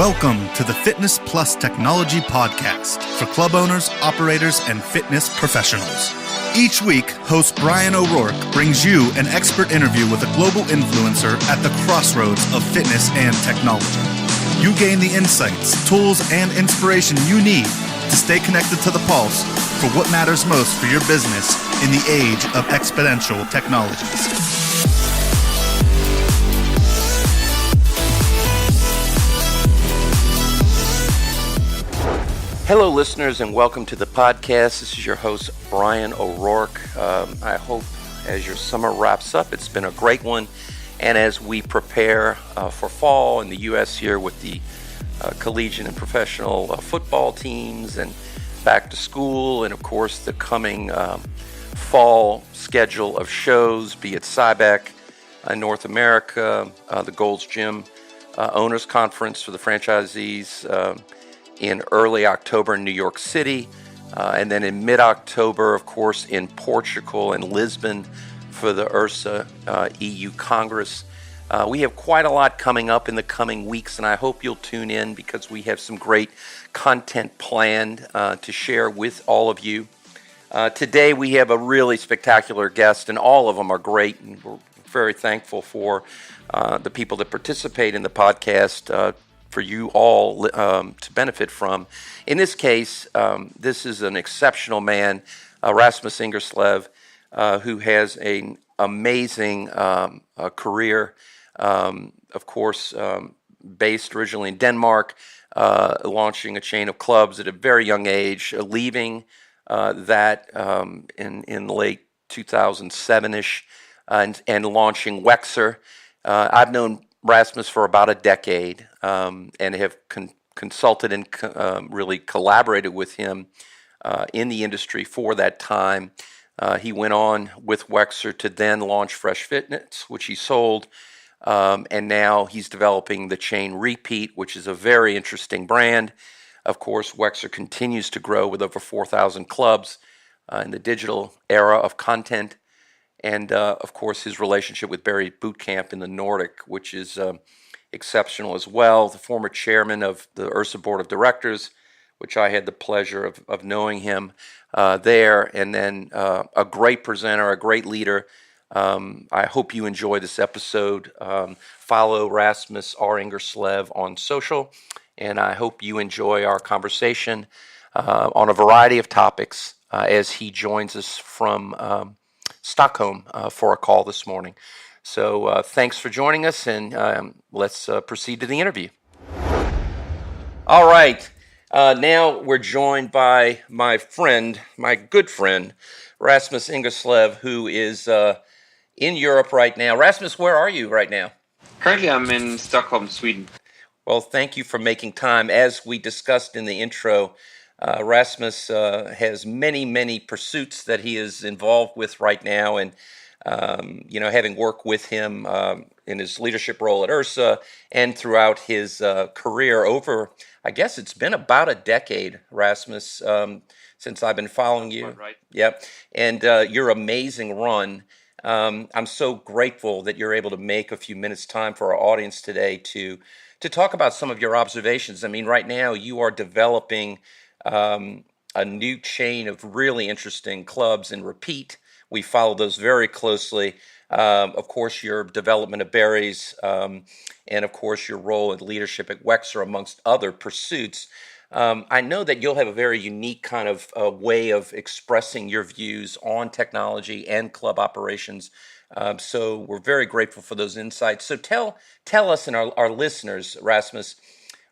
Welcome to the Fitness Plus Technology Podcast for club owners, operators, and fitness professionals. Each week, host Brian O'Rourke brings you an expert interview with a global influencer at the crossroads of fitness and technology. You gain the insights, tools, and inspiration you need to stay connected to the pulse for what matters most for your business in the age of exponential technologies. Hello, listeners, and welcome to the podcast. This is your host, Brian O'Rourke. I hope as your summer wraps up, it's been a great one. And as we prepare for fall in the U.S. here with the collegiate and professional football teams and back to school, and of course the coming fall schedule of shows, be it Cybec in North America, the Gold's Gym Owners Conference for the franchisees, in early October in New York City, and then in mid-October, of course, in Portugal and Lisbon for the IHRSA EU Congress. We have quite a lot coming up in the coming weeks, and I hope you'll tune in because we have some great content planned to share with all of you. Today we have a really spectacular guest, and all of them are great, and we're very thankful for the people that participate in the podcast for you all to benefit from. In this case, this is an exceptional man, Rasmus Ingerslev, who has an amazing career, of course, based originally in Denmark, launching a chain of clubs at a very young age, leaving that in late 2007-ish, and launching Wexer. I've known Rasmus for about a decade, and have consulted and really collaborated with him in the industry for that time. He went on with Wexer to then launch Fresh Fitness, which he sold, and now he's developing the chain Repeat, which is a very interesting brand. Of course, Wexer continues to grow with over 4,000 clubs in the digital era of content. And, of course, his relationship with Barry Bootcamp in the Nordic, which is exceptional as well. The former chairman of the IHRSA Board of Directors, which I had the pleasure of knowing him there. And then a great presenter, a great leader. I hope you enjoy this episode. Follow Rasmus R. Ingerslev on social. And I hope you enjoy our conversation on a variety of topics as he joins us from Stockholm for a call this morning. So thanks for joining us, and let's proceed to the interview. All right. Now we're joined by my good friend, Rasmus Ingerslev, who is in Europe right now. Rasmus, where are you right now? Currently, I'm in Stockholm, Sweden. Well, thank you for making time. As we discussed in the intro, Rasmus has many pursuits that he is involved with right now, and having worked with him in his leadership role at IHRSA and throughout his career over, I guess it's been about a decade, Rasmus, since I've been following you. Right. Yep, and your amazing run. I'm so grateful that you're able to make a few minutes time for our audience today to talk about some of your observations. I mean, right now you are developing a new chain of really interesting clubs in Repeat. We follow those very closely. Of course, your development of Barry's, and of course, your role in leadership at Wexer, amongst other pursuits. I know that you'll have a very unique kind of way of expressing your views on technology and club operations. So we're very grateful for those insights. So tell us and our listeners, Rasmus,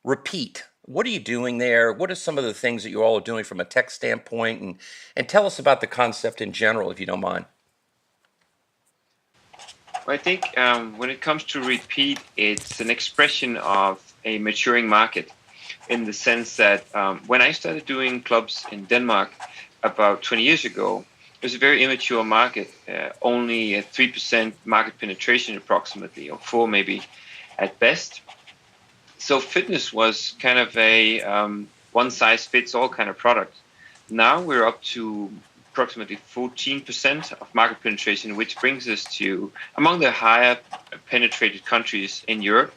Repeat. What are you doing there? What are some of the things that you all are doing from a tech standpoint? And tell us about the concept in general, if you don't mind. Well, I think when it comes to Repeat, it's an expression of a maturing market in the sense that when I started doing clubs in Denmark about 20 years ago, it was a very immature market, only a 3% market penetration approximately, or 4% maybe at best. So fitness was kind of a one-size-fits-all kind of product. Now we're up to approximately 14% of market penetration, which brings us to among the higher penetrated countries in Europe.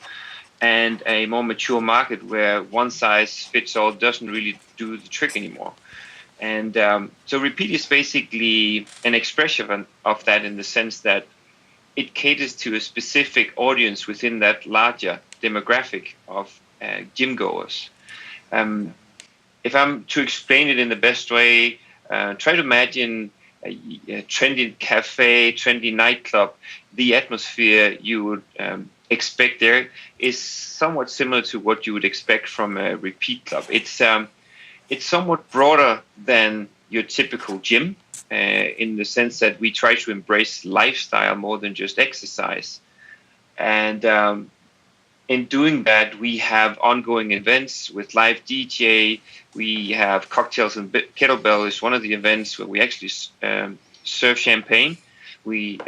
and a more mature market where one size fits all doesn't really do the trick anymore. And so repeat is basically an expression of that, in the sense that it caters to a specific audience within that larger demographic of gym goers. If I'm to explain it in the best way, try to imagine a trendy cafe, trendy nightclub. The atmosphere you would expect there is somewhat similar to what you would expect from a repeat club. It's somewhat broader than your typical gym, in the sense that we try to embrace lifestyle more than just exercise. And in doing that, we have ongoing events with live DJ. We have cocktails and kettlebell is one of the events where we actually serve champagne. We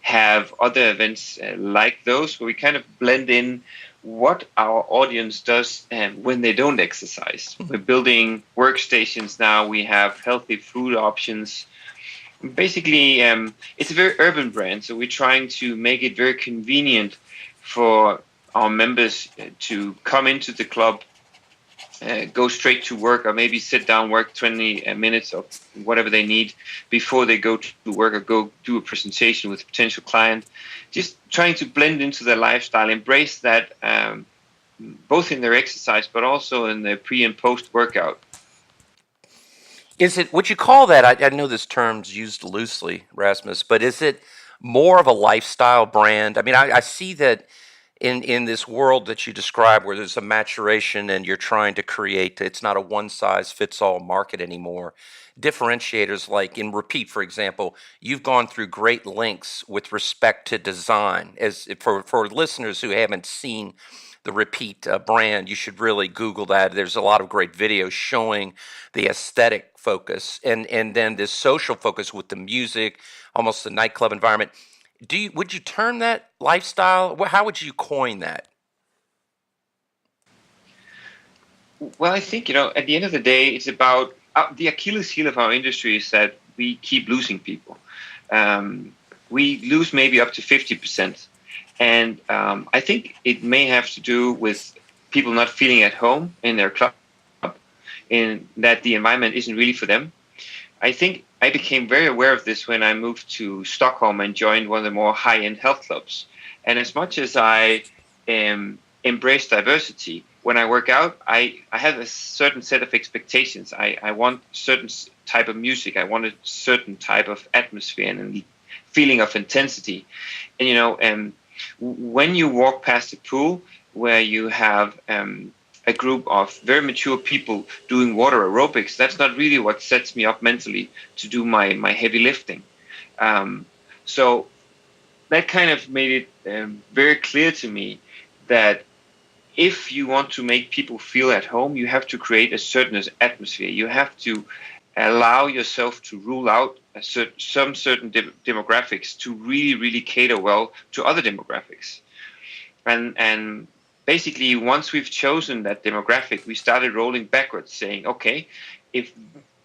have other events like those where we kind of blend in what our audience does when they don't exercise. We're building workstations now. We have healthy food options. Basically, it's a very urban brand, so we're trying to make it very convenient for our members to come into the club, go straight to work, or maybe sit down, work 20 minutes or whatever they need before they go to work or go do a presentation with a potential client. Just trying to blend into their lifestyle, embrace that both in their exercise but also in their pre and post workout. Is it, would you call that, I know this term's used loosely, Rasmus, but is it more of a lifestyle brand? I mean, I see that in this world that you describe, where there's a maturation and you're trying to create, it's not a one-size-fits-all market anymore. Differentiators like in Repeat, for example, you've gone through great lengths with respect to design. As for listeners who haven't seen the Repeat brand, you should really Google that. There's a lot of great videos showing the aesthetic focus and then this social focus with the music, almost the nightclub environment. Would you term that lifestyle? How would you coin that? Well, I think, at the end of the day, it's about the Achilles heel of our industry is that we keep losing people. We lose maybe up to 50%. And I think it may have to do with people not feeling at home in their club, in that the environment isn't really for them. I think I became very aware of this when I moved to Stockholm and joined one of the more high-end health clubs. And as much as I embrace diversity, when I work out, I have a certain set of expectations. I want certain type of music. I want a certain type of atmosphere and feeling of intensity. And, when you walk past the pool where you have a group of very mature people doing water aerobics, that's not really what sets me up mentally to do my heavy lifting. So that kind of made it very clear to me that if you want to make people feel at home, you have to create a certain atmosphere. You have to allow yourself to rule out some certain demographics to really, really cater well to other demographics. And basically, once we've chosen that demographic, we started rolling backwards, saying, okay, if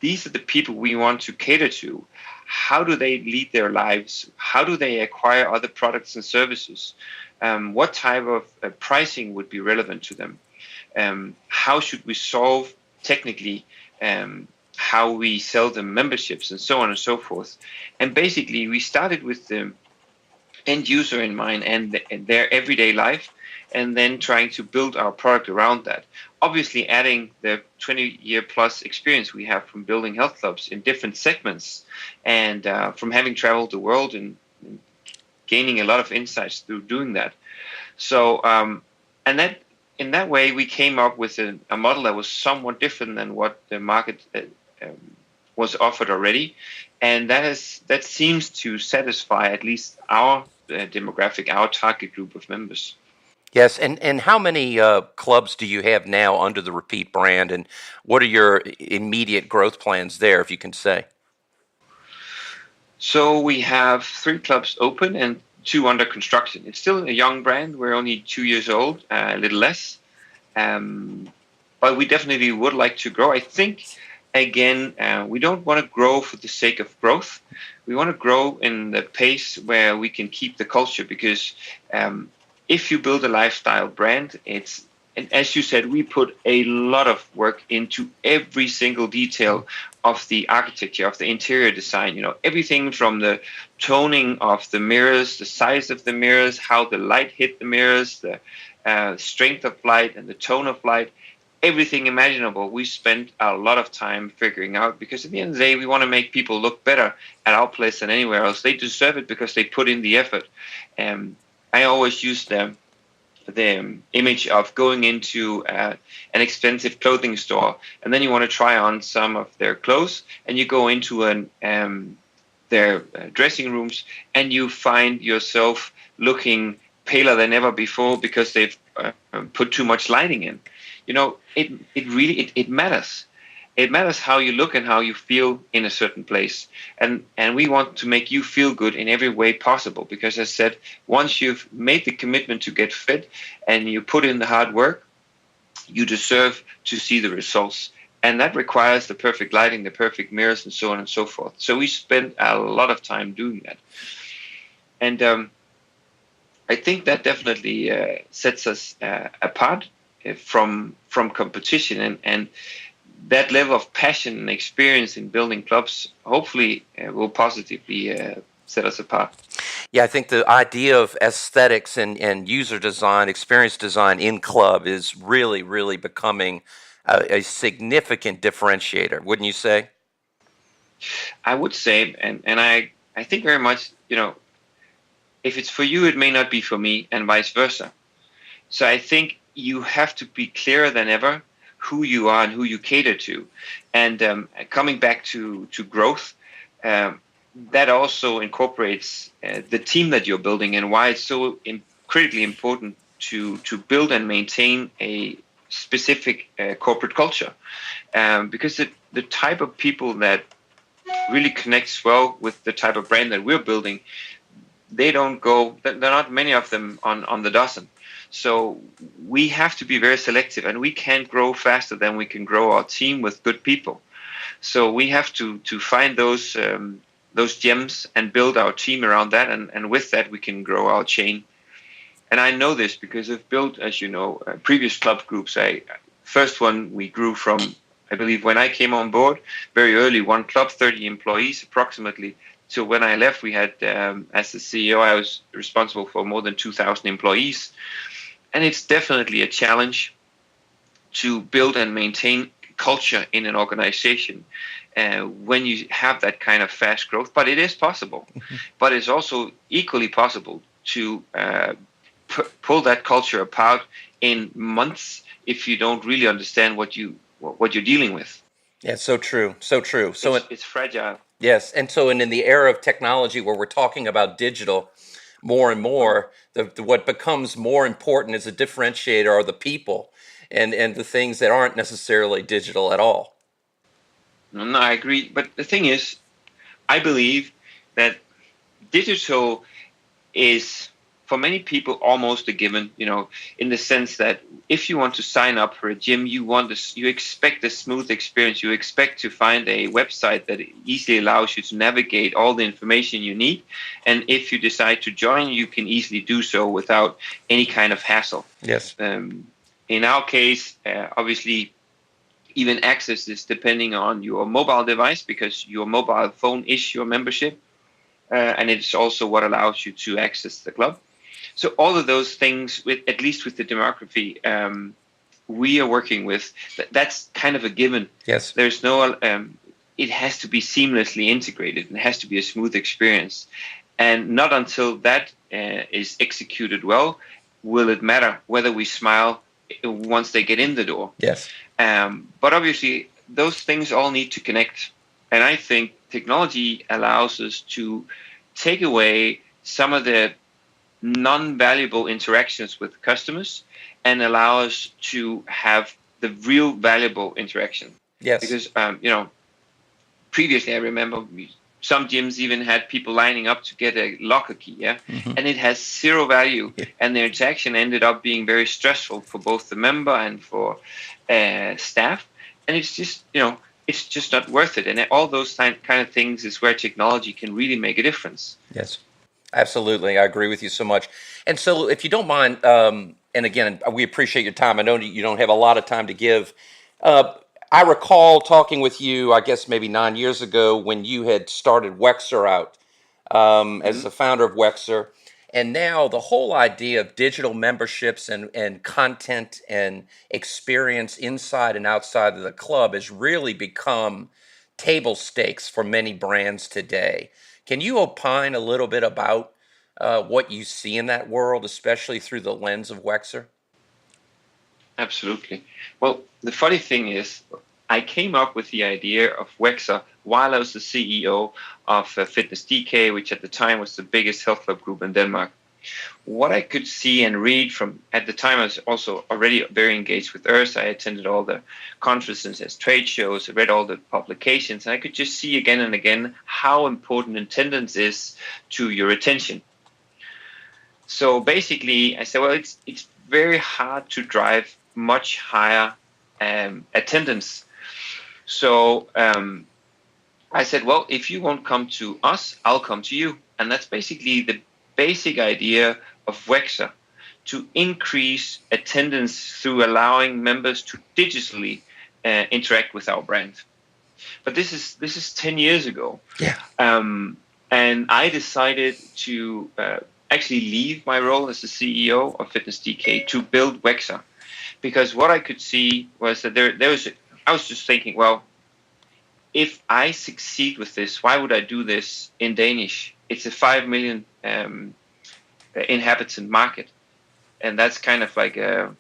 these are the people we want to cater to, how do they lead their lives? How do they acquire other products and services? What type of pricing would be relevant to them? How should we solve technically how we sell them memberships and so on and so forth? And basically, we started with the end user in mind and their everyday life, and then trying to build our product around that. Obviously, adding the 20-year plus experience we have from building health clubs in different segments, and from having traveled the world and gaining a lot of insights through doing that. So, and that in that way, we came up with a model that was somewhat different than what the market was offered already, and that seems to satisfy at least our demographic, our target group of members. Yes, and how many clubs do you have now under the Repeat brand, and what are your immediate growth plans there, if you can say? So we have 3 clubs open and 2 under construction. It's still a young brand. We're only 2 years old, a little less. But we definitely would like to grow. I think, again, we don't want to grow for the sake of growth. We want to grow in the pace where we can keep the culture, because if you build a lifestyle brand, and as you said, we put a lot of work into every single detail of the architecture, of the interior design. Everything from the toning of the mirrors, the size of the mirrors, how the light hit the mirrors, the strength of light and the tone of light, everything imaginable. We spent a lot of time figuring out, because at the end of the day, we want to make people look better at our place than anywhere else. They deserve it because they put in the effort. I always use the image of going into an expensive clothing store, and then you want to try on some of their clothes, and you go into their dressing rooms, and you find yourself looking paler than ever before because they've put too much lighting in. It really matters. It matters how you look and how you feel in a certain place. And we want to make you feel good in every way possible, because as I said, once you've made the commitment to get fit and you put in the hard work, you deserve to see the results. And that requires the perfect lighting, the perfect mirrors, and so on and so forth. So we spend a lot of time doing that. And I think that definitely sets us apart from competition, and that level of passion and experience in building clubs hopefully will positively set us apart. Yeah, I think the idea of aesthetics and user design, experience design in club is really, really becoming a significant differentiator, wouldn't you say? I would say, and I think very much, if it's for you, it may not be for me, and vice versa. So I think you have to be clearer than ever who you are and who you cater to. And coming back to growth, that also incorporates the team that you're building, and why it's so critically important to build and maintain a specific corporate culture. Because the type of people that really connects well with the type of brand that we're building, there are not many of them on the dozen. So we have to be very selective, and we can't grow faster than we can grow our team with good people. So we have to find those gems and build our team around that, and with that we can grow our chain. And I know this because I've built, as you know, previous club groups. First one we grew from, I believe when I came on board, very early, one club, 30 employees approximately. So when I left, we had, as the CEO, I was responsible for more than 2,000 employees. And it's definitely a challenge to build and maintain culture in an organization when you have that kind of fast growth. But it is possible. Mm-hmm. But it's also equally possible to pull that culture apart in months if you don't really understand what you're dealing with. Yeah, so true, so true. So it's fragile. Yes, and so in the era of technology where we're talking about digital more and more, what becomes more important as a differentiator are the people and the things that aren't necessarily digital at all. No, I agree. But the thing is, I believe that digital is, for many people, almost a given, in the sense that if you want to sign up for a gym, you expect a smooth experience. You expect to find a website that easily allows you to navigate all the information you need. And if you decide to join, you can easily do so without any kind of hassle. Yes. In our case, obviously, even access is depending on your mobile device, because your mobile phone is your membership. And it's also what allows you to access the club. So all of those things, at least with the demography we are working with, that's kind of a given. Yes. There's no, it has to be seamlessly integrated, and it has to be a smooth experience. And not until that is executed well will it matter whether we smile once they get in the door. Yes. But obviously, those things all need to connect. And I think technology allows us to take away some of the non-valuable interactions with customers and allow us to have the real valuable interaction. Yes. Because, previously I remember some gyms even had people lining up to get a locker key, mm-hmm. And it has zero value, and the interaction ended up being very stressful for both the member and for staff. And it's just, it's just not worth it. And all those kind of things is where technology can really make a difference. Yes. Absolutely. I agree with you so much. And so if you don't mind, and again, we appreciate your time. I know you don't have a lot of time to give. Uh, I recall talking with you, I guess maybe 9 years ago, when you had started Wexer out as Mhm. the founder of Wexer. And now the whole idea of digital memberships and content and experience inside and outside of the club has really become table stakes for many brands today. Can you opine a little bit about what you see in that world, especially through the lens of Wexer? Absolutely. Well, the funny thing is, I came up with the idea of Wexer while I was the CEO of Fitness DK, which at the time was the biggest health club group in Denmark. What I could see and read from at the time, I was also already very engaged with IHRSA. I attended all the conferences, trade shows, I read all the publications, and I could just see again and again how important attendance is to your retention. So basically, I said, well, it's very hard to drive much higher attendance. So I said, well, if you won't come to us, I'll come to you. And that's basically the basic idea of Wexer, to increase attendance through allowing members to digitally interact with our brand. But this is 10 years ago. Yeah. And I decided to actually leave my role as the CEO of Fitness DK to build Wexer, because what I could see was that I was just thinking, well, if I succeed with this, why would I do this in Danish? It's a 5 million inhabitant market, and that's kind of like a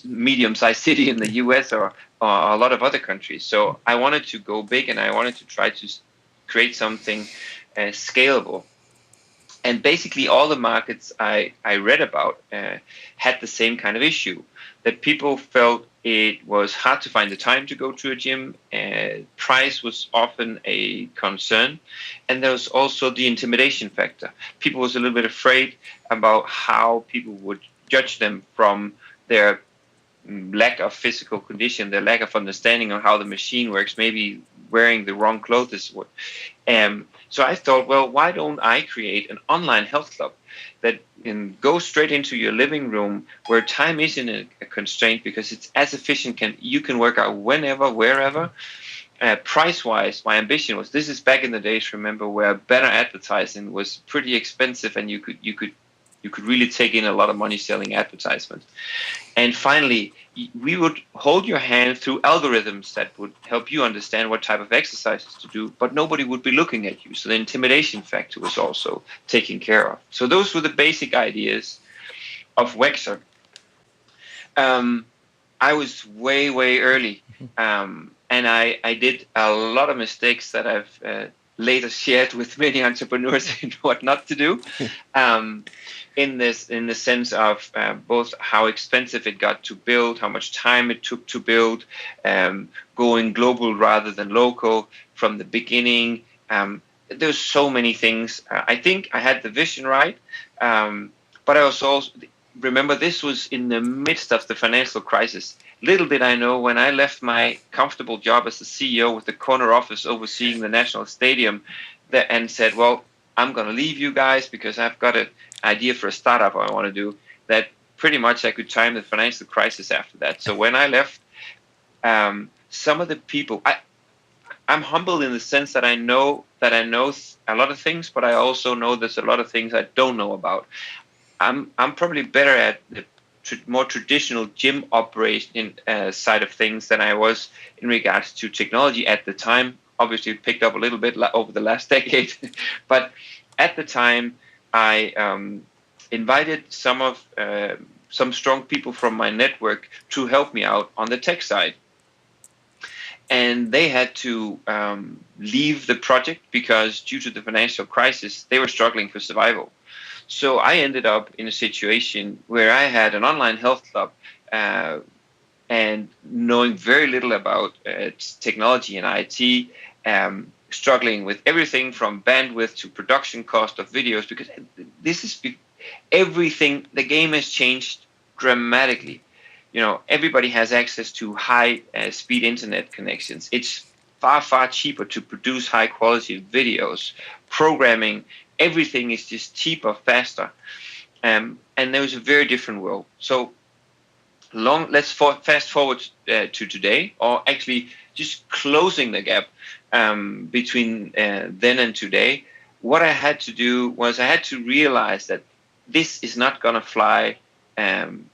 medium-sized city in the US or a lot of other countries. So I wanted to go big, and I wanted to try to create something scalable. And basically all the markets I read about had the same kind of issue, that people felt it was hard to find the time to go to a gym. Price was often a concern. And there was also the intimidation factor. People was a little bit afraid about how people would judge them from their lack of physical condition, their lack of understanding of how the machine works, maybe wearing the wrong clothes. So I thought, well, why don't I create an online health club that can go straight into your living room, where time isn't a constraint because it's as efficient. You can work out whenever, wherever. Price-wise, my ambition was, this is back in the days, remember, where better advertising was pretty expensive, and you could really take in a lot of money selling advertisements. And finally, we would hold your hand through algorithms that would help you understand what type of exercises to do, but nobody would be looking at you. So the intimidation factor was also taken care of. So those were the basic ideas of Wexer. I was way, way early, and I did a lot of mistakes that I've later shared with many entrepreneurs in what not to do. In the sense of both how expensive it got to build, how much time it took to build, going global rather than local from the beginning. There's so many things. I think I had the vision right, but I also remember this was in the midst of the financial crisis. Little did I know, when I left my comfortable job as the CEO with the corner office overseeing the national stadium, and said, well, I'm going to leave you guys because I've got an idea for a startup I want to do, that pretty much I could time the financial crisis after that. So when I left, some of the people, I'm humble in the sense that I know a lot of things, but I also know there's a lot of things I don't know about. I'm probably better at the more traditional gym operation side of things than I was in regards to technology at the time. Obviously, it picked up a little bit over the last decade, but at the time, I invited some strong people from my network to help me out on the tech side, and they had to leave the project because due to the financial crisis, they were struggling for survival. So I ended up in a situation where I had an online health club and knowing very little about technology and IT, struggling with everything from bandwidth to production cost of videos, because this is everything. The game has changed dramatically. Everybody has access to high speed internet connections. It's far, far cheaper to produce high quality videos. Programming, everything is just cheaper, faster. And there was a very different world. So let's fast forward to today, or actually just closing the gap between then and today. What I had to do was I had to realize that this is not going to fly. And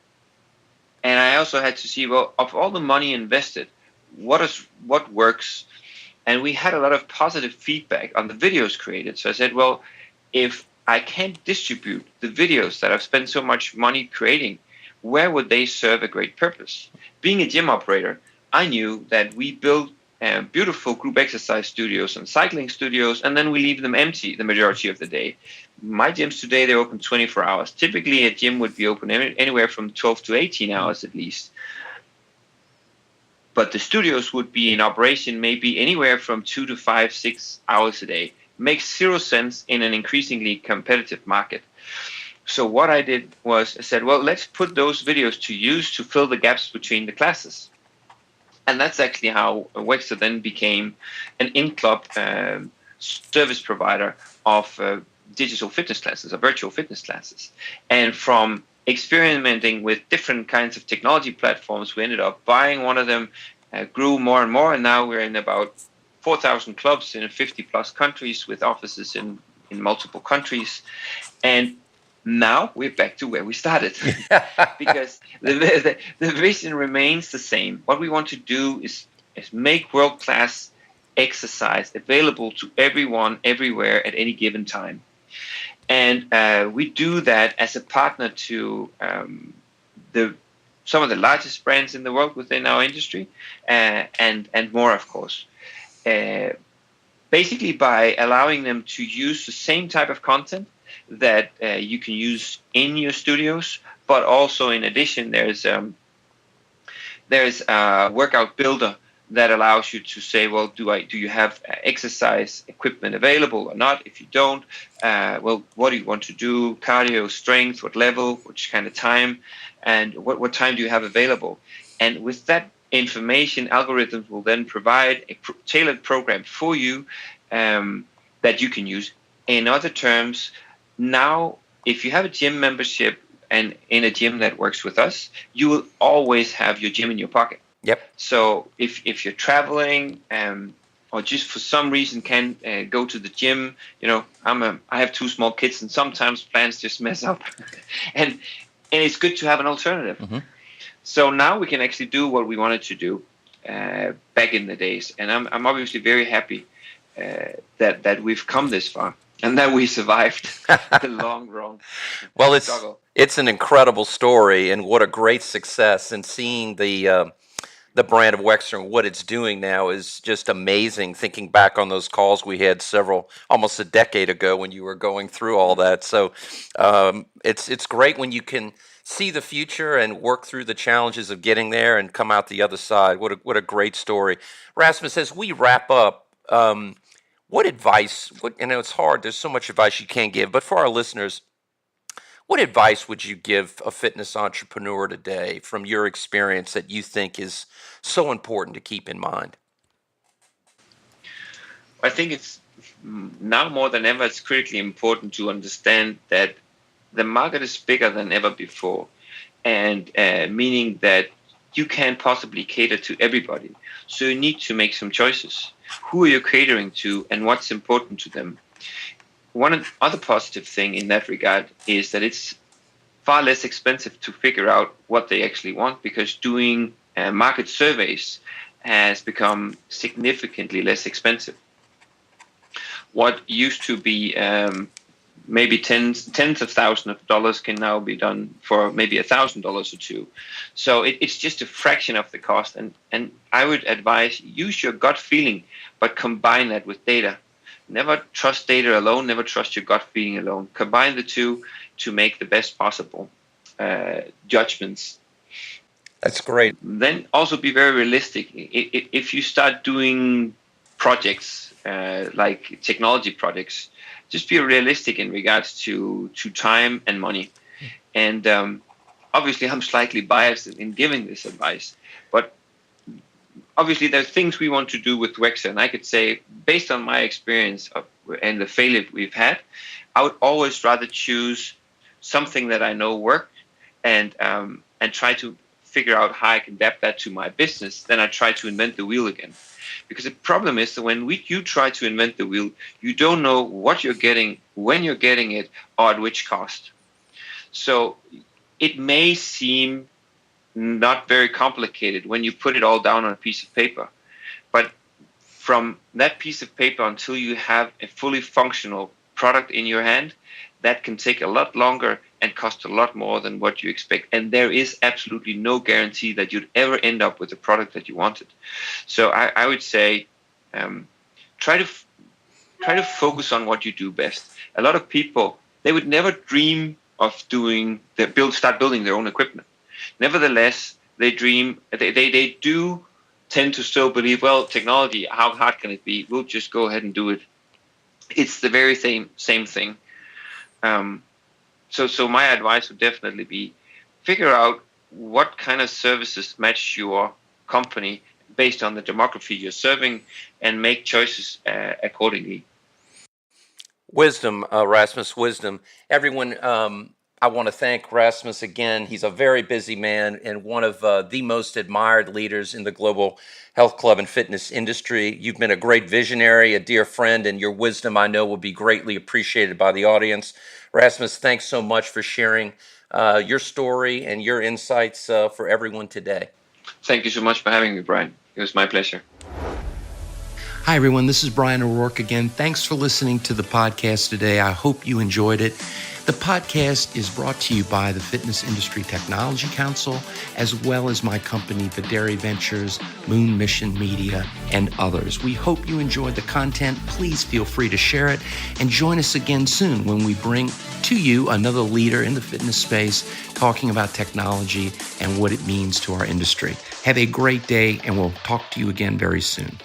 I also had to see, well, of all the money invested, what works? And we had a lot of positive feedback on the videos created. So I said, well, if I can't distribute the videos that I've spent so much money creating, where would they serve a great purpose? Being a gym operator, I knew that we build beautiful group exercise studios and cycling studios, and then we leave them empty the majority of the day. My gyms today, they're open 24 hours. Typically, a gym would be open anywhere from 12 to 18 hours at least. But the studios would be in operation maybe anywhere from 2 to 5, 6 hours a day. Makes zero sense in an increasingly competitive market. So what I did was I said, well, let's put those videos to use to fill the gaps between the classes. And that's actually how Wexer then became an in-club service provider of digital fitness classes, or virtual fitness classes. And from experimenting with different kinds of technology platforms, we ended up buying one of them, grew more and more, and now we're in about 4,000 clubs in 50 plus countries with offices in multiple countries. And now we're back to where we started because the vision remains the same. What we want to do is make world-class exercise available to everyone, everywhere, at any given time. And we do that as a partner to some of the largest brands in the world within our industry, and more, of course. Basically by allowing them to use the same type of content that you can use in your studios, but also in addition, there's a workout builder that allows you to say, well, do you have exercise equipment available or not? If you don't, well, what do you want to do? Cardio, strength, what level, which kind of time, and what time do you have available? And with that information, algorithms will then provide a tailored program for you that you can use. In other terms, now, if you have a gym membership and in a gym that works with us, you will always have your gym in your pocket. Yep. So if you're traveling or just for some reason can't go to the gym, I have 2 small kids and sometimes plans just mess up, and it's good to have an alternative. Mm-hmm. So now we can actually do what we wanted to do back in the days, and I'm obviously very happy that we've come this far. And that we survived the long run. Well, it's an incredible story, and what a great success. And seeing the brand of Wexer and what it's doing now is just amazing. Thinking back on those calls we had almost a decade ago when you were going through all that. So it's great when you can see the future and work through the challenges of getting there and come out the other side. What a great story, Rasmus. As we wrap up. What advice, I know it's hard, there's so much advice you can't give, but for our listeners, what advice would you give a fitness entrepreneur today from your experience that you think is so important to keep in mind? I think it's now more than ever, it's critically important to understand that the market is bigger than ever before, and meaning that you can't possibly cater to everybody. So you need to make some choices. Who are you catering to and what's important to them? One other positive thing in that regard is that it's far less expensive to figure out what they actually want, because doing market surveys has become significantly less expensive. What used to be maybe tens of thousands of dollars can now be done for maybe $1,000 or $2. So it's just a fraction of the cost. And I would advise, use your gut feeling, but combine that with data. Never trust data alone. Never trust your gut feeling alone. Combine the two to make the best possible judgments. That's great. Then also be very realistic. If you start doing projects like technology projects, just be realistic in regards to time and money. And obviously, I'm slightly biased in giving this advice, but obviously, there's things we want to do with Wexer. And I could say, based on my experience and the failure we've had, I would always rather choose something that I know works and try to figure out how I can adapt that to my business than I try to invent the wheel again. Because the problem is that when you try to invent the wheel, you don't know what you're getting, when you're getting it, or at which cost. So it may seem not very complicated when you put it all down on a piece of paper. But from that piece of paper until you have a fully functional product in your hand, that can take a lot longer and cost a lot more than what you expect. And there is absolutely no guarantee that you'd ever end up with the product that you wanted. So I would say try to focus on what you do best. A lot of people, they would never dream of start building their own equipment. Nevertheless, they do tend to still believe, well, technology, how hard can it be? We'll just go ahead and do it. It's the very same thing. So my advice would definitely be figure out what kind of services match your company based on the demography you're serving and make choices accordingly. Wisdom, Rasmus, wisdom. Everyone, I want to thank Rasmus again. He's a very busy man and one of the most admired leaders in the global health club and fitness industry. You've been a great visionary, a dear friend, and your wisdom, I know, will be greatly appreciated by the audience. Rasmus, thanks so much for sharing your story and your insights for everyone today. Thank you so much for having me, Brian. It was my pleasure. Hi, everyone. This is Brian O'Rourke again. Thanks for listening to the podcast today. I hope you enjoyed it. The podcast is brought to you by the Fitness Industry Technology Council, as well as my company, Videri Ventures, Moon Mission Media, and others. We hope you enjoyed the content. Please feel free to share it and join us again soon when we bring to you another leader in the fitness space talking about technology and what it means to our industry. Have a great day, and we'll talk to you again very soon.